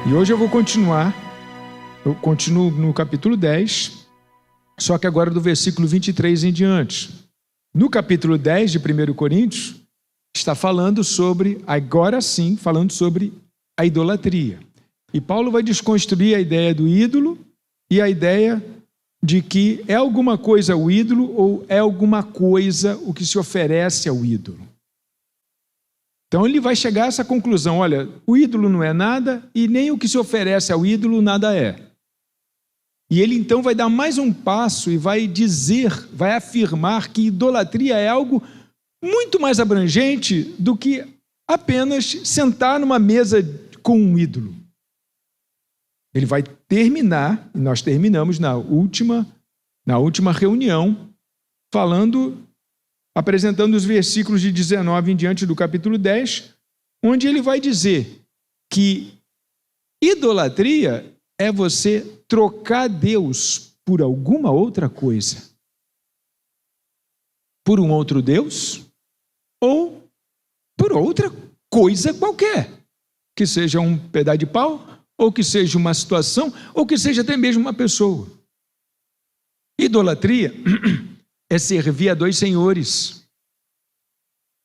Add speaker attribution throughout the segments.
Speaker 1: E hoje eu continuo no capítulo 10, só que agora do versículo 23 em diante. No capítulo 10 de 1 Coríntios, está falando sobre, agora sim, falando sobre a idolatria. E Paulo vai desconstruir a ideia do ídolo e a ideia de que é alguma coisa o ídolo ou é alguma coisa o que se oferece ao ídolo. Então ele vai chegar a essa conclusão, olha, o ídolo não é nada e nem o que se oferece ao ídolo nada é. E ele então vai dar mais um passo e vai dizer, vai afirmar que idolatria é algo muito mais abrangente do que apenas sentar numa mesa com um ídolo. Ele vai terminar, e nós terminamos na última reunião, apresentando os versículos de 19 em diante do capítulo 10, onde ele vai dizer que idolatria é você trocar Deus por alguma outra coisa. Por um outro Deus ou por outra coisa qualquer. Que seja um pedaço de pau, ou que seja uma situação, ou que seja até mesmo uma pessoa. Idolatria é servir a dois senhores.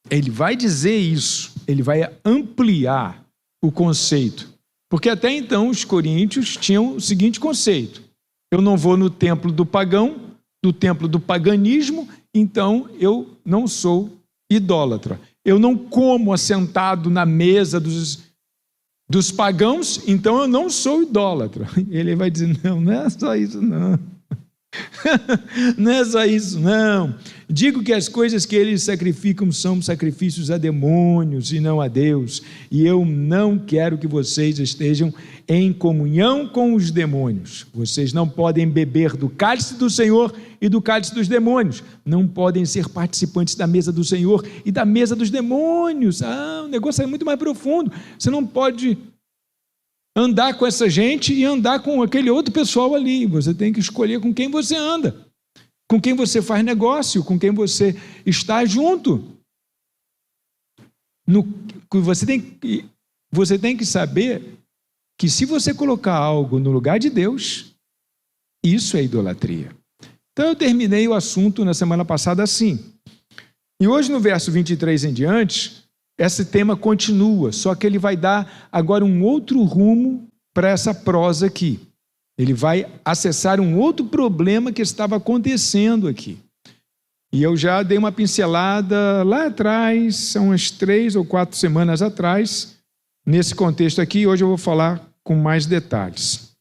Speaker 1: Ele vai dizer isso, ele vai ampliar o conceito. Porque até então os coríntios tinham o seguinte conceito: eu não vou no templo do pagão, do templo do paganismo, então eu não sou idólatra. Eu não como assentado na mesa dos pagãos, então eu não sou idólatra. Ele vai dizer, não é só isso não. Não é só isso não. Digo que as coisas que eles sacrificam são sacrifícios a demônios e não a Deus, e eu não quero que vocês estejam em comunhão com os demônios. Vocês não podem beber do cálice do Senhor e do cálice dos demônios. Não podem ser participantes da mesa do Senhor e da mesa dos demônios. O negócio é muito mais profundo. Você não pode andar com essa gente e andar com aquele outro pessoal ali. Você tem que escolher com quem você anda, com quem você faz negócio, com quem você está junto. Você tem que saber que se você colocar algo no lugar de Deus, isso é idolatria. Então eu terminei o assunto na semana passada assim. E hoje no verso 23 em diante, esse tema continua, só que ele vai dar agora um outro rumo para essa prosa aqui. Ele vai acessar um outro problema que estava acontecendo aqui. E eu já dei uma pincelada lá atrás, são umas 3 ou 4 semanas atrás, nesse contexto aqui. Hoje eu vou falar com mais detalhes.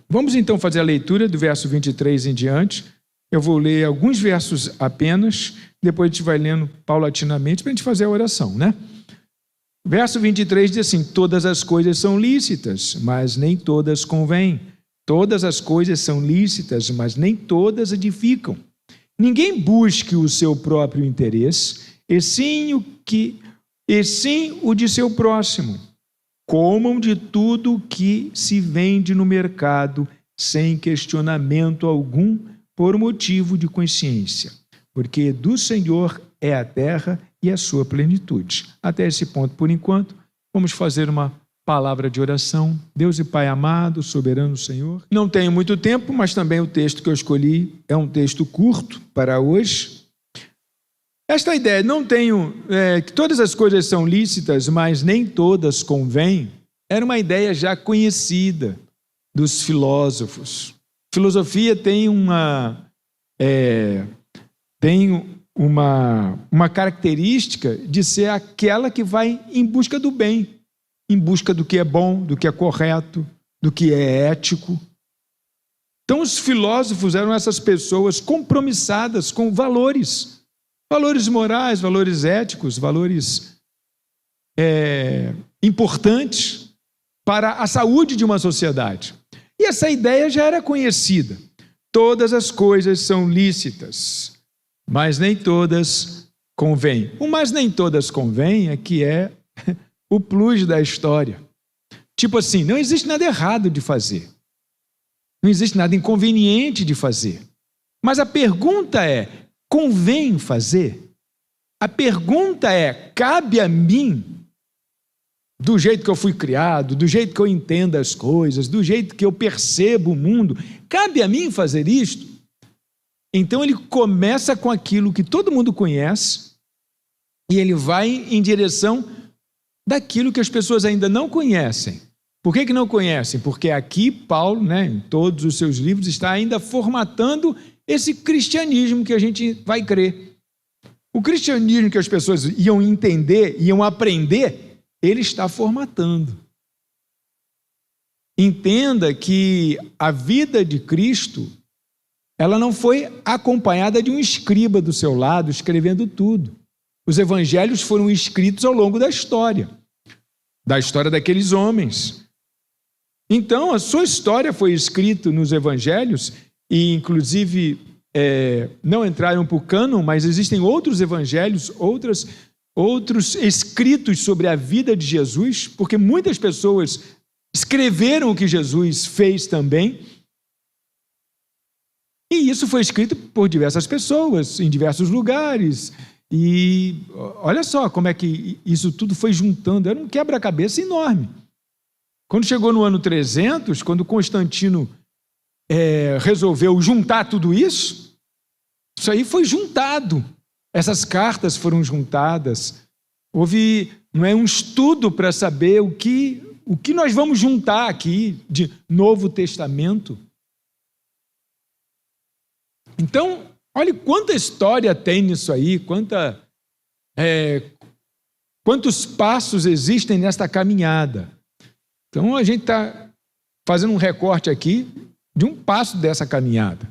Speaker 1: Vamos então fazer a leitura do verso 23 em diante. Eu vou ler alguns versos apenas, depois a gente vai lendo paulatinamente para a gente fazer a oração, né? Verso 23 diz assim: todas as coisas são lícitas, mas nem todas convêm. Todas as coisas são lícitas, mas nem todas edificam. Ninguém busque o seu próprio interesse, e sim o de seu próximo. Comam de tudo que se vende no mercado, sem questionamento algum, por motivo de consciência, porque do Senhor é a terra e a sua plenitude. Até esse ponto, por enquanto, vamos fazer uma palavra de oração. Deus e Pai amado, soberano Senhor. Não tenho muito tempo, mas também o texto que eu escolhi é um texto curto para hoje. Esta ideia, que todas as coisas são lícitas, mas nem todas convêm, era uma ideia já conhecida dos filósofos. Filosofia tem uma característica de ser aquela que vai em busca do bem, em busca do que é bom, do que é correto, do que é ético. Então os filósofos eram essas pessoas compromissadas com valores morais, valores éticos, valores importantes para a saúde de uma sociedade. E essa ideia já era conhecida. Todas as coisas são lícitas, mas nem todas convêm. O mas nem todas convêm é que é o plus da história. Tipo assim, não existe nada errado de fazer. Não existe nada inconveniente de fazer. Mas a pergunta é, convém fazer? A pergunta é, cabe a mim do jeito que eu fui criado, do jeito que eu entendo as coisas, do jeito que eu percebo o mundo. Cabe a mim fazer isto? Então ele começa com aquilo que todo mundo conhece e ele vai em direção daquilo que as pessoas ainda não conhecem. Por que não conhecem? Porque aqui Paulo, em todos os seus livros, está ainda formatando esse cristianismo que a gente vai crer. O cristianismo que as pessoas iam entender, iam aprender, ele está formatando. Entenda que a vida de Cristo, ela não foi acompanhada de um escriba do seu lado, escrevendo tudo. Os evangelhos foram escritos ao longo da história daqueles homens. Então, a sua história foi escrita nos evangelhos, e inclusive não entraram para o cânon, mas existem outros evangelhos, outros escritos sobre a vida de Jesus, porque muitas pessoas escreveram o que Jesus fez também, e isso foi escrito por diversas pessoas, em diversos lugares, e olha só como é que isso tudo foi juntando, era um quebra-cabeça enorme. Quando chegou no ano 300, quando Constantino resolveu juntar tudo isso aí foi juntado. Essas cartas foram juntadas. Houve um estudo para saber o que nós vamos juntar aqui de Novo Testamento. Então, olha quanta história tem nisso aí, quantos passos existem nesta caminhada. Então, a gente está fazendo um recorte aqui de um passo dessa caminhada,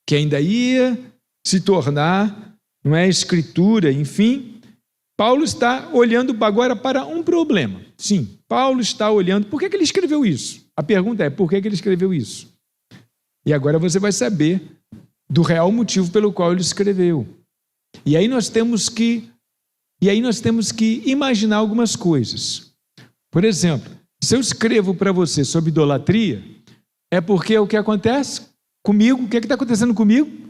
Speaker 1: que ainda ia se tornar, escritura, enfim. Paulo está olhando agora para um problema. Sim, Paulo está olhando. Por que ele escreveu isso? A pergunta é, por que ele escreveu isso? E agora você vai saber do real motivo pelo qual ele escreveu. E aí nós temos que imaginar algumas coisas. Por exemplo, se eu escrevo para você sobre idolatria, é porque o que acontece comigo, o que está acontecendo comigo?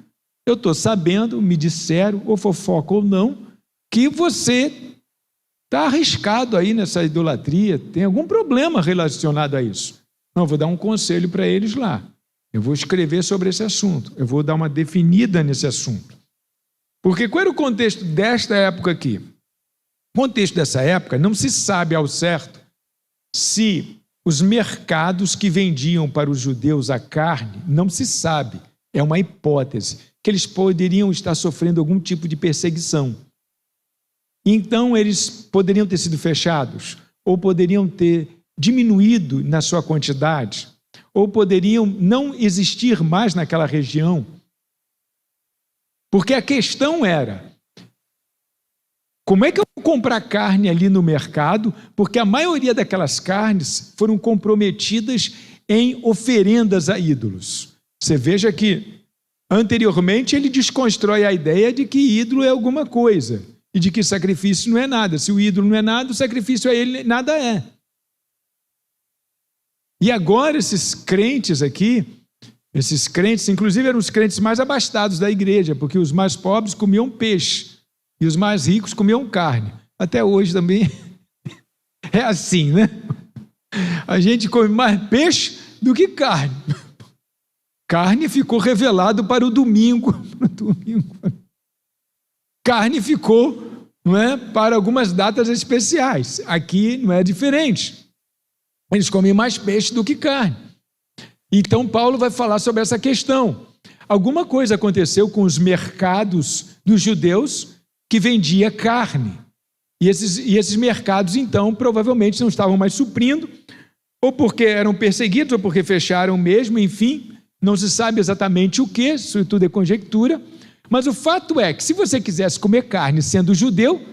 Speaker 1: Eu estou sabendo, me disseram, ou fofoca ou não, que você está arriscado aí nessa idolatria, tem algum problema relacionado a isso. Não, eu vou dar um conselho para eles lá. Eu vou escrever sobre esse assunto, eu vou dar uma definida nesse assunto. Porque qual era o contexto desta época aqui? O contexto dessa época não se sabe ao certo se os mercados que vendiam para os judeus a carne, não se sabe, é uma hipótese, que eles poderiam estar sofrendo algum tipo de perseguição. Então, eles poderiam ter sido fechados, ou poderiam ter diminuído na sua quantidade, ou poderiam não existir mais naquela região. Porque a questão era, como é que eu vou comprar carne ali no mercado? Porque a maioria daquelas carnes foram comprometidas em oferendas a ídolos. Você veja que, anteriormente, ele desconstrói a ideia de que ídolo é alguma coisa e de que sacrifício não é nada. Se o ídolo não é nada, o sacrifício a ele nada é. E agora esses crentes aqui, inclusive eram os crentes mais abastados da igreja, porque os mais pobres comiam peixe e os mais ricos comiam carne. Até hoje também é assim, né? A gente come mais peixe do que carne. Carne ficou revelado para o domingo. Carne ficou, para algumas datas especiais. Aqui não é diferente. Eles comem mais peixe do que carne. Então Paulo vai falar sobre essa questão. Alguma coisa aconteceu com os mercados dos judeus que vendia carne. E esses mercados, então, provavelmente não estavam mais suprindo, ou porque eram perseguidos, ou porque fecharam mesmo, enfim, não se sabe exatamente o que, isso tudo é conjectura, mas o fato é que se você quisesse comer carne sendo judeu,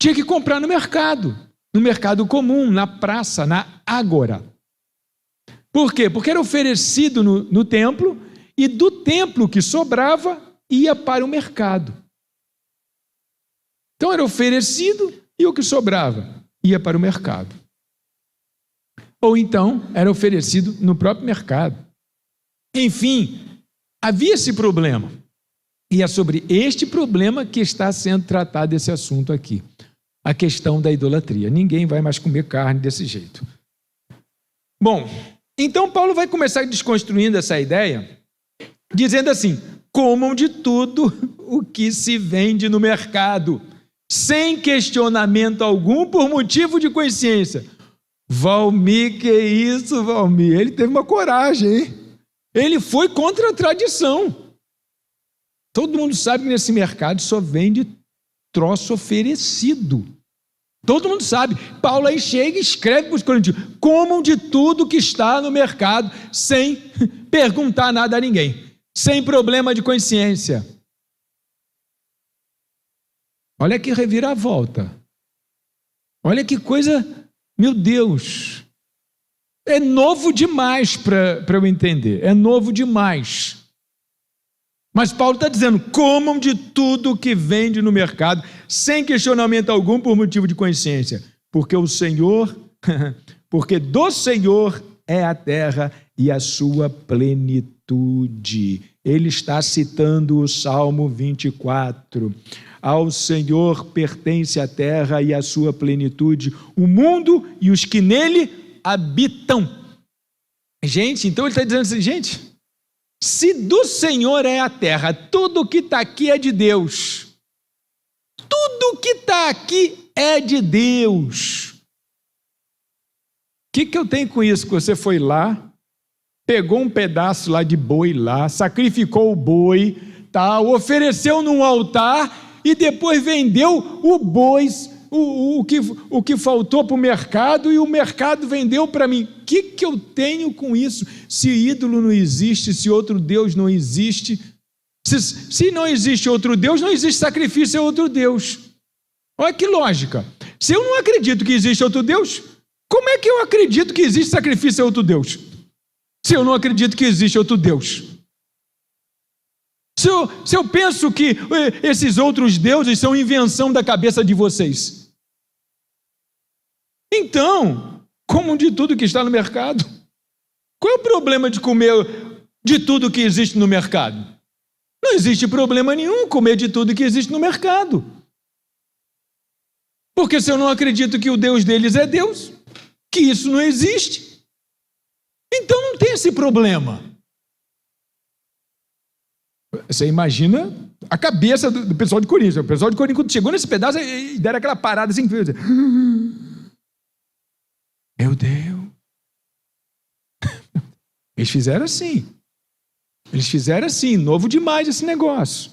Speaker 1: tinha que comprar no mercado comum, na praça, na ágora. Por quê? Porque era oferecido no templo, e do templo que sobrava ia para o mercado. Então era oferecido e o que sobrava ia para o mercado. Ou então era oferecido no próprio mercado. Enfim, havia esse problema. E é sobre este problema que está sendo tratado esse assunto aqui. a questão da idolatria. Ninguém vai mais comer carne desse jeito. Bom, então Paulo vai começar desconstruindo essa ideia, dizendo assim: comam de tudo o que se vende no mercado, sem questionamento algum, por motivo de consciência. Valmir, que isso, Valmir? Ele teve uma coragem, hein? Ele foi contra a tradição. Todo mundo sabe que nesse mercado só vende troço oferecido. Todo mundo sabe. Paulo aí chega e escreve para os coríntios: comam de tudo que está no mercado, sem perguntar nada a ninguém, sem problema de consciência. Olha que reviravolta. Olha que coisa, meu Deus. É novo demais para eu entender. É novo demais. Mas Paulo está dizendo: comam de tudo que vende no mercado, sem questionamento algum, por motivo de consciência. Porque o Senhor, porque do Senhor é a terra e a sua plenitude. Ele está citando o Salmo 24. Ao Senhor pertence a terra e a sua plenitude, o mundo e os que nele habitam. Gente, então ele está dizendo assim: gente, se do Senhor é a terra, tudo que está aqui é de Deus. Tudo que está aqui é de Deus. O que eu tenho com isso? Que você foi lá, pegou um pedaço lá de boi lá, sacrificou o boi, tal, ofereceu num altar e depois vendeu o boi, o que faltou para o mercado, e o mercado vendeu para mim. O que eu tenho com isso? Se ídolo não existe, se outro Deus não existe, se não existe outro Deus, não existe sacrifício a outro Deus. Olha que lógica. Se eu não acredito que existe outro Deus, como é que eu acredito que existe sacrifício a outro Deus? Se eu não acredito que existe outro Deus. Se eu penso que esses outros deuses são invenção da cabeça de vocês. Então, comam de tudo que está no mercado. Qual é o problema de comer de tudo que existe no mercado? Não existe problema nenhum comer de tudo que existe no mercado. Porque se eu não acredito que o Deus deles é Deus, que isso não existe, então não tem esse problema. Você imagina a cabeça do pessoal de Coríntios. O pessoal de Coríntios, quando chegou nesse pedaço, deram aquela parada assim. Meu Deus. Eles fizeram assim. Novo demais esse negócio.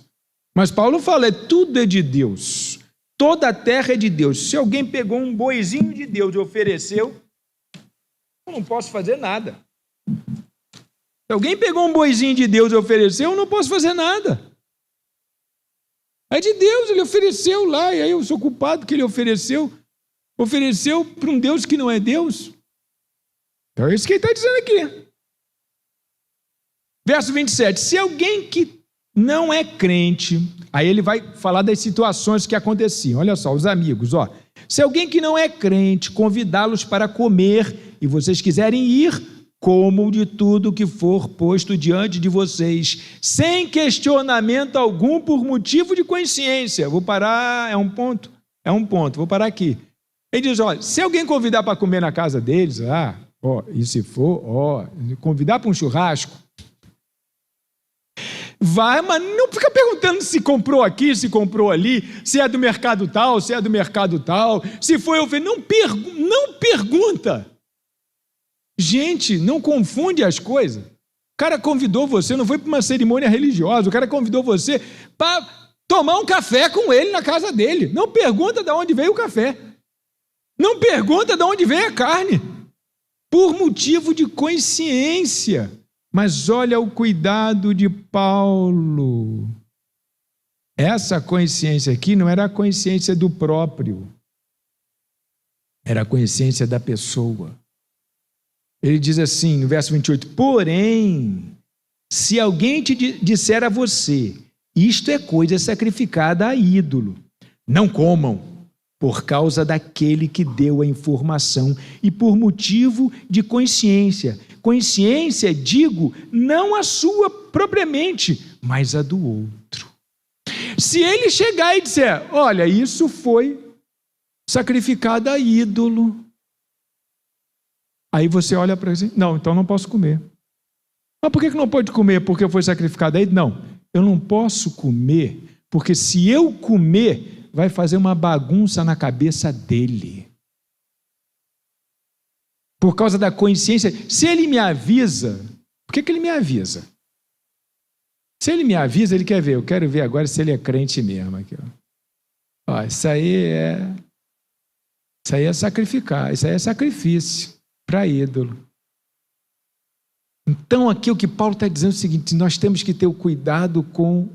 Speaker 1: Mas Paulo fala: tudo é de Deus. Toda a terra é de Deus. Se alguém pegou um boizinho de Deus e ofereceu, eu não posso fazer nada. Se alguém pegou um boizinho de Deus e ofereceu, eu não posso fazer nada. É de Deus, ele ofereceu lá, e aí eu sou culpado que ele ofereceu para um Deus que não é Deus. Então é isso que ele está dizendo aqui. Verso 27, se alguém que não é crente, aí ele vai falar das situações que aconteciam. Olha só, os amigos, ó. Se alguém que não é crente convidá-los para comer e vocês quiserem ir, comam de tudo que for posto diante de vocês, sem questionamento algum, por motivo de consciência. Vou parar, é um ponto, vou parar aqui. Ele diz: olha, se alguém convidar para comer na casa deles, e se for, convidar para um churrasco, vai, mas não fica perguntando se comprou aqui, se comprou ali, se é do mercado tal, se é do mercado tal, se foi ou não pergunta. Gente, não confunde as coisas. O cara convidou você, não foi para uma cerimônia religiosa, o cara convidou você para tomar um café com ele na casa dele. Não pergunta de onde veio o café. Não pergunta de onde veio a carne. Por motivo de consciência. Mas olha o cuidado de Paulo. Essa consciência aqui não era a consciência do próprio. Era a consciência da pessoa. Ele diz assim, no verso 28, porém, se alguém te disser a você, isto é coisa sacrificada a ídolo, não comam, por causa daquele que deu a informação e por motivo de consciência. Consciência, digo, não a sua propriamente, mas a do outro. Se ele chegar e disser, olha, isso foi sacrificada a ídolo. Aí você olha para ele, não, então não posso comer. Mas por que não pode comer? Porque foi sacrificado a ídolo? Não, eu não posso comer, porque se eu comer, vai fazer uma bagunça na cabeça dele. Por causa da consciência. Se ele me avisa, por que ele me avisa? Se ele me avisa, ele quer ver. Eu quero ver agora se ele é crente mesmo. Aqui, ó. Isso aí é sacrificar. Isso aí é sacrifício para ídolo. Então aqui o que Paulo está dizendo é o seguinte: nós temos que ter o cuidado com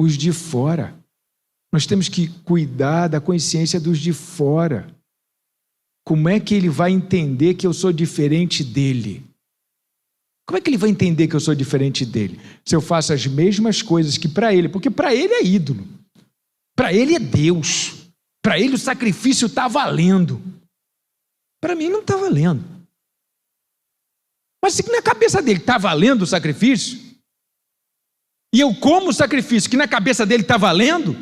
Speaker 1: os de fora. Nós temos que cuidar da consciência dos de fora. Como é que ele vai entender que eu sou diferente dele? Como é que ele vai entender que eu sou diferente dele? Se eu faço as mesmas coisas que para ele, porque para ele é ídolo, para ele é Deus, para ele o sacrifício está valendo. Para mim não está valendo. Mas se na cabeça dele está valendo o sacrifício, e eu como o sacrifício que na cabeça dele está valendo,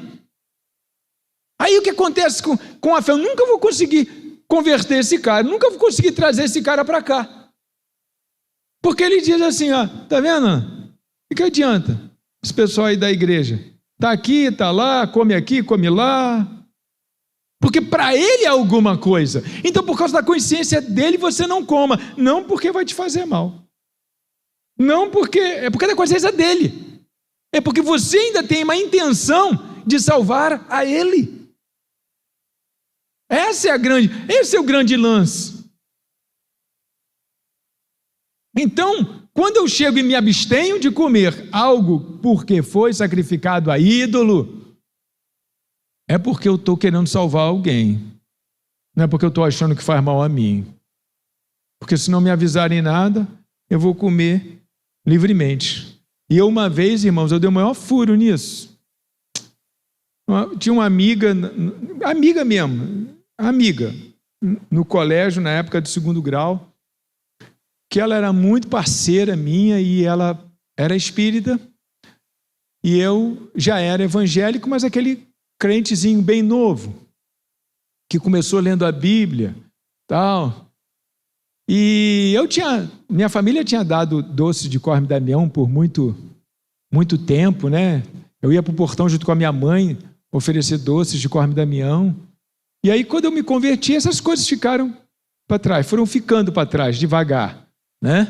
Speaker 1: aí o que acontece com a fé? Eu nunca vou conseguir converter esse cara, nunca vou conseguir trazer esse cara para cá. Porque ele diz assim, ó, tá vendo? O que adianta esse pessoal aí da igreja? Tá aqui, tá lá, come aqui, come lá. Porque para ele é alguma coisa. Então, por causa da consciência dele, você não coma. Não porque vai te fazer mal. Não porque... É porque é da consciência dele. É porque você ainda tem uma intenção de salvar a ele. Esse é o grande lance. Então, quando eu chego e me abstenho de comer algo porque foi sacrificado a ídolo, é porque eu estou querendo salvar alguém. Não é porque eu estou achando que faz mal a mim. Porque se não me avisarem nada, eu vou comer livremente. E eu uma vez, irmãos, eu dei o maior furo nisso. Tinha uma amiga mesmo, no colégio, na época do 2º grau, que ela era muito parceira minha e ela era espírita e eu já era evangélico, mas aquele crentezinho bem novo, que começou lendo a Bíblia, tal. E minha família tinha dado doce de Corme Damião por muito tempo, né? Eu ia para o portão junto com a minha mãe oferecer doces de Corme Damião. E aí, quando eu me converti, essas coisas ficaram para trás, foram ficando para trás, devagar. Né?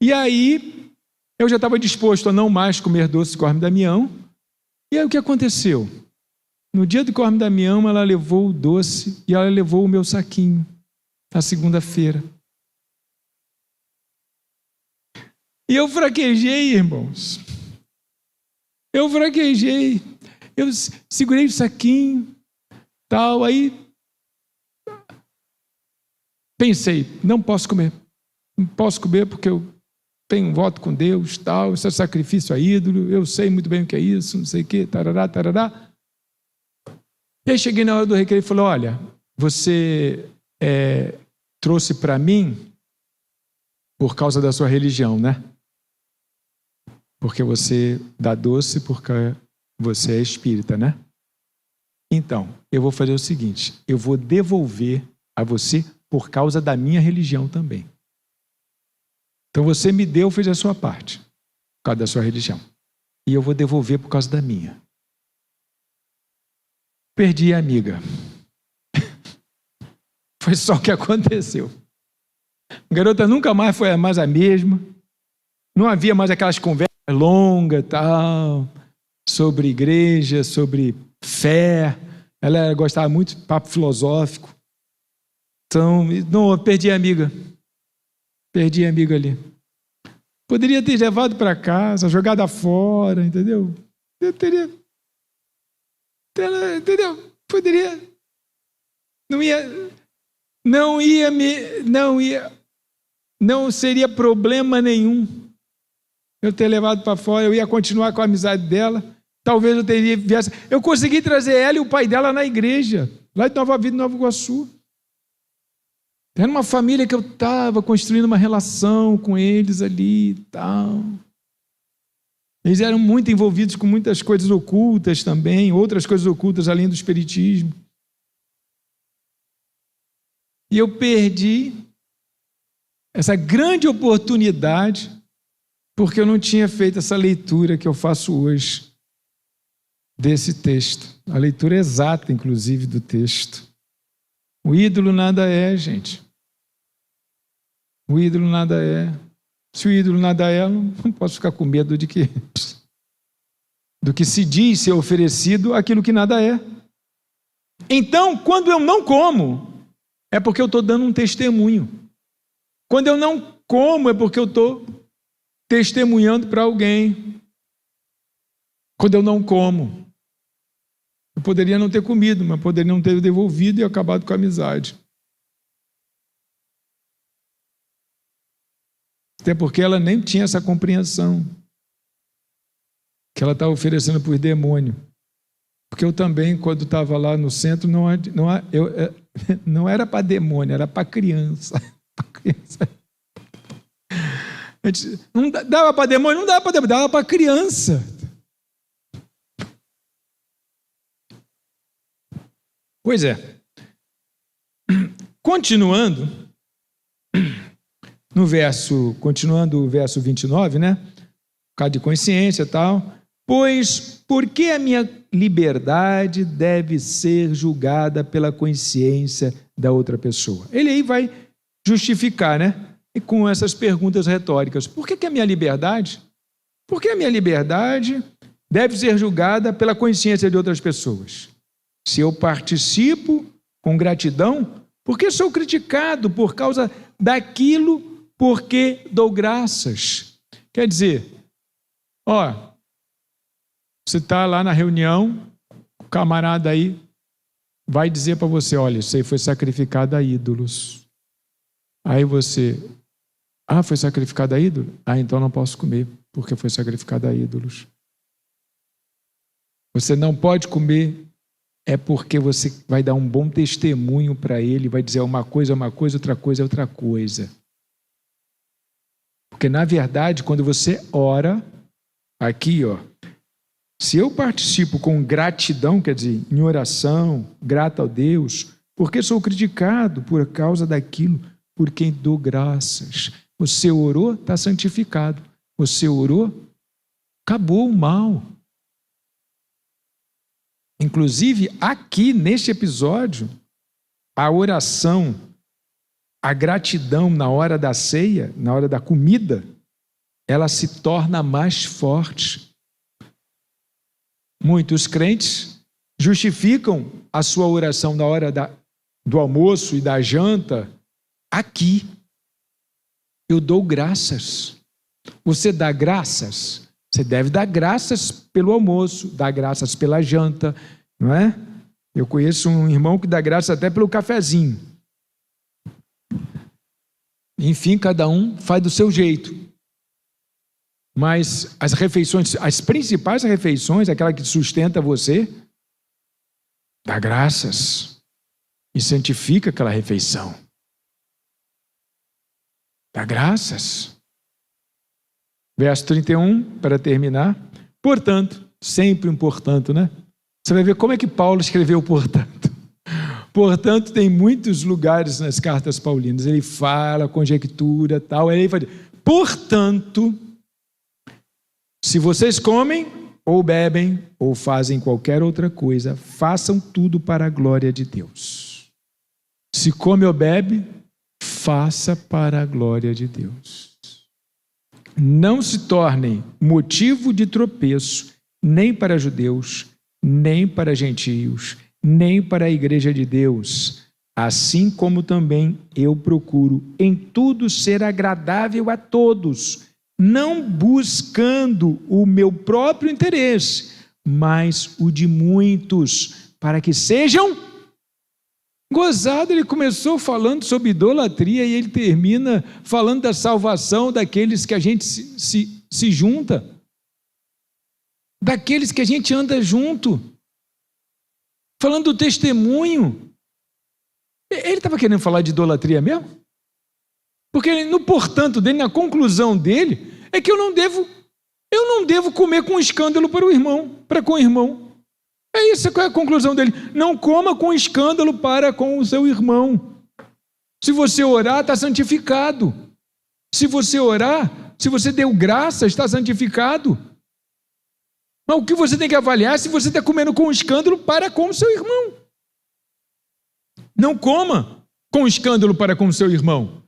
Speaker 1: E aí eu já estava disposto a não mais comer doce de Corme Damião. E aí o que aconteceu? No dia do Corme Damião, ela levou o doce e ela levou o meu saquinho na segunda-feira. E eu fraquejei, irmãos. Eu fraquejei. Eu segurei o saquinho, tal, aí pensei, não posso comer. Não posso comer porque eu tenho um voto com Deus, tal, isso é sacrifício a ídolo, eu sei muito bem o que é isso, não sei o que, tarará, tarará. E aí cheguei na hora do recreio e falei, olha, você trouxe para mim por causa da sua religião, né? Porque você dá doce porque você é espírita, né? Então, eu vou fazer o seguinte, eu vou devolver a você por causa da minha religião também. Então você me deu, fez a sua parte, por causa da sua religião. E eu vou devolver por causa da minha. Perdi a amiga. Foi só o que aconteceu. A garota nunca mais foi mais a mesma. Não havia mais aquelas conversas longas, tal, sobre igreja, sobre fé. Ela gostava muito de papo filosófico. Então, não, eu perdi a amiga. Perdi a amiga ali. Poderia ter levado para casa, jogado fora, entendeu? Eu teria... Entendeu? Poderia... Não seria problema nenhum eu ter levado para fora, eu ia continuar com a amizade dela. Talvez eu teria... Eu consegui trazer ela e o pai dela na igreja, lá de Nova Vida, Nova Iguaçu. Era uma família que eu estava construindo uma relação com eles ali e tal. Eles eram muito envolvidos com muitas coisas ocultas também, outras coisas ocultas além do espiritismo. E eu perdi essa grande oportunidade porque eu não tinha feito essa leitura que eu faço hoje desse texto. A leitura exata, inclusive, do texto. O ídolo nada é, gente. O ídolo nada é. Se o ídolo nada é, eu não posso ficar com medo do que se diz ser oferecido aquilo que nada é. Então, quando eu não como, é porque eu estou dando um testemunho. Quando eu não como, é porque eu estou testemunhando para alguém. Quando eu não como, eu poderia não ter comido, mas poderia não ter devolvido e acabado com a amizade. Até porque ela nem tinha essa compreensão que ela estava oferecendo para os demônios. Porque eu também, quando estava lá no centro, não era para demônio, era para criança. Não dava para demônio, não dava para demônio, dava para criança. Pois é. Continuando o verso 29, né? Por causa de consciência e tal. Pois, por que a minha liberdade deve ser julgada pela consciência da outra pessoa? Ele aí vai justificar, né? E com essas perguntas retóricas. Por que a minha liberdade? Por que a minha liberdade deve ser julgada pela consciência de outras pessoas? Se eu participo com gratidão, por que sou criticado por causa daquilo por que dou graças? Quer dizer, você está lá na reunião, o camarada aí vai dizer para você, olha, isso aí foi sacrificado a ídolos. Aí você, foi sacrificado a ídolo? Então não posso comer, porque foi sacrificado a ídolos. Você não pode comer, é porque você vai dar um bom testemunho para ele, vai dizer uma coisa é uma coisa, outra coisa é outra coisa. Porque, na verdade, quando você ora, aqui, se eu participo com gratidão, quer dizer, em oração, grato a Deus, porque sou criticado por causa daquilo por quem dou graças. Você orou, está santificado. Você orou, acabou o mal. Inclusive, aqui, neste episódio, a oração, a gratidão na hora da ceia, na hora da comida, ela se torna mais forte. Muitos crentes justificam a sua oração na hora do almoço e da janta aqui. Eu dou graças. Você dá graças? Você deve dar graças pelo almoço, dar graças pela janta, não é? Eu conheço um irmão que dá graças até pelo cafezinho. Enfim, cada um faz do seu jeito. Mas as refeições, as principais refeições, aquela que sustenta você, dá graças e santifica aquela refeição. Dá graças. Verso 31, para terminar. Portanto, sempre um portanto, né? Você vai ver como é que Paulo escreveu portanto. Portanto, tem muitos lugares nas cartas paulinas. Ele fala, conjectura, tal. Aí ele fala, portanto, se vocês comem, ou bebem, ou fazem qualquer outra coisa, façam tudo para a glória de Deus. Se come ou bebe, faça para a glória de Deus. Não se tornem motivo de tropeço, nem para judeus, nem para gentios, nem para a igreja de Deus, assim como também eu procuro em tudo ser agradável a todos, não buscando o meu próprio interesse, mas o de muitos, para que sejam gozados. Ele começou falando sobre idolatria e ele termina falando da salvação daqueles que a gente se junta, daqueles que a gente anda junto, falando do testemunho. Ele estava querendo falar de idolatria mesmo? Porque no portanto dele, na conclusão dele, é que eu não devo comer com escândalo para com o irmão. É isso, qual é a conclusão dele? Não coma com escândalo para com o seu irmão. Se você orar, está santificado. Se você orar, se você deu graça, está santificado. Mas o que você tem que avaliar é se você está comendo com escândalo para com o seu irmão. Não coma com escândalo para com o seu irmão.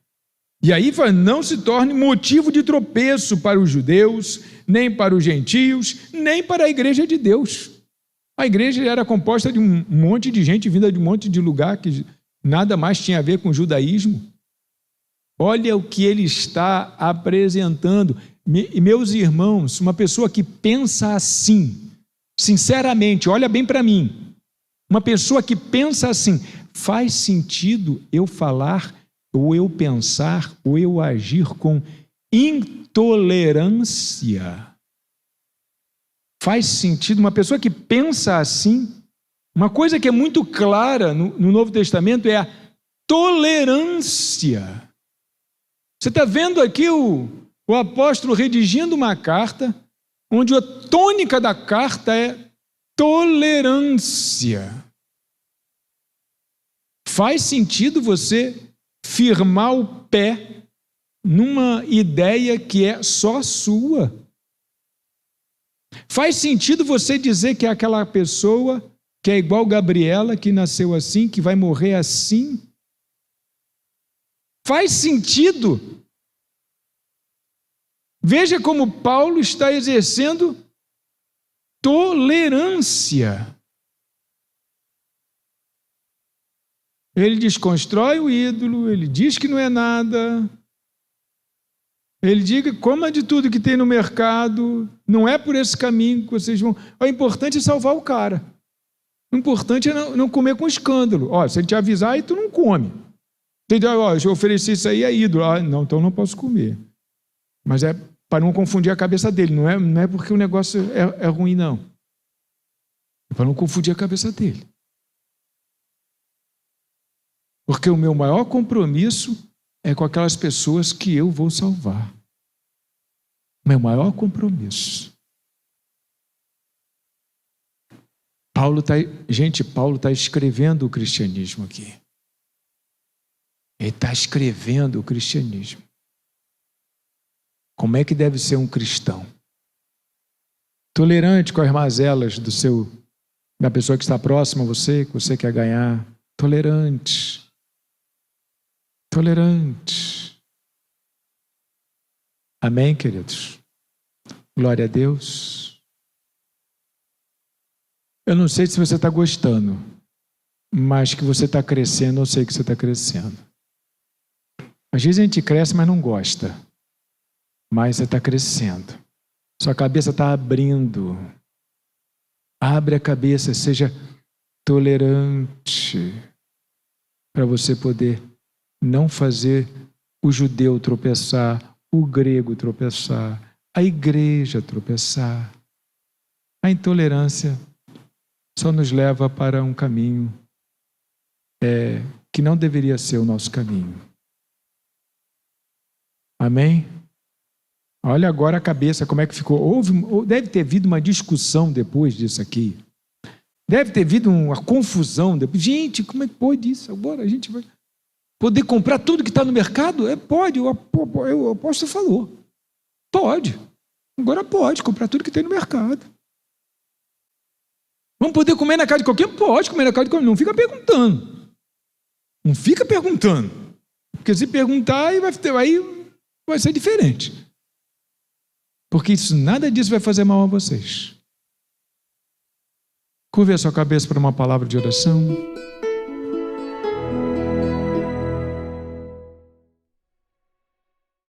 Speaker 1: E aí não se torne motivo de tropeço para os judeus, nem para os gentios, nem para a igreja de Deus. A igreja era composta de um monte de gente vinda de um monte de lugar que nada mais tinha a ver com o judaísmo. Olha o que ele está apresentando. E meus irmãos, uma pessoa que pensa assim, sinceramente, olha bem para mim, uma pessoa que pensa assim, faz sentido eu falar, ou eu pensar, ou eu agir com intolerância? Faz sentido? Uma pessoa que pensa assim, uma coisa que é muito clara no Novo Testamento é a tolerância. Você está vendo aqui o apóstolo redigindo uma carta, onde a tônica da carta é tolerância. Faz sentido você firmar o pé numa ideia que é só sua? Faz sentido você dizer que é aquela pessoa que é igual Gabriela, que nasceu assim, que vai morrer assim? Faz sentido? Veja como Paulo está exercendo tolerância. Ele desconstrói o ídolo, ele diz que não é nada. Ele diga, coma de tudo que tem no mercado, não é por esse caminho que vocês vão... O importante é salvar o cara. O importante é não comer com escândalo. Se ele te avisar, aí tu não come. Se eu oferecer isso aí, é ídolo. Não, então não posso comer. Mas é para não confundir a cabeça dele, não é porque o negócio é ruim, não. É para não confundir a cabeça dele. Porque o meu maior compromisso é com aquelas pessoas que eu vou salvar. Meu maior compromisso. Paulo está escrevendo o cristianismo aqui. Ele está escrevendo o cristianismo. Como é que deve ser um cristão? Tolerante com as mazelas da pessoa que está próxima a você, que você quer ganhar. Tolerante. Tolerante. Amém, queridos? Glória a Deus. Eu não sei se você está gostando, mas que você está crescendo, eu sei que você está crescendo. Às vezes a gente cresce, mas não gosta. Mas você está crescendo. Sua cabeça está abrindo. Abre a cabeça, seja tolerante, para você poder não fazer o judeu tropeçar, o grego tropeçar, a igreja tropeçar. A intolerância só nos leva para um caminho que não deveria ser o nosso caminho. Amém? Olha agora a cabeça, como é que ficou. Deve ter havido uma discussão depois disso aqui. Deve ter havido uma confusão depois. Gente, como é que pode isso? Agora a gente vai poder comprar tudo que está no mercado? Pode, o apóstolo falou. Pode. Agora pode comprar tudo que tem no mercado. Vamos poder comer na casa de qualquer? Pode comer na casa de qualquer. Não fica perguntando. Não fica perguntando. Porque se perguntar, aí vai ser diferente. Porque nada disso vai fazer mal a vocês. Curve a sua cabeça para uma palavra de oração.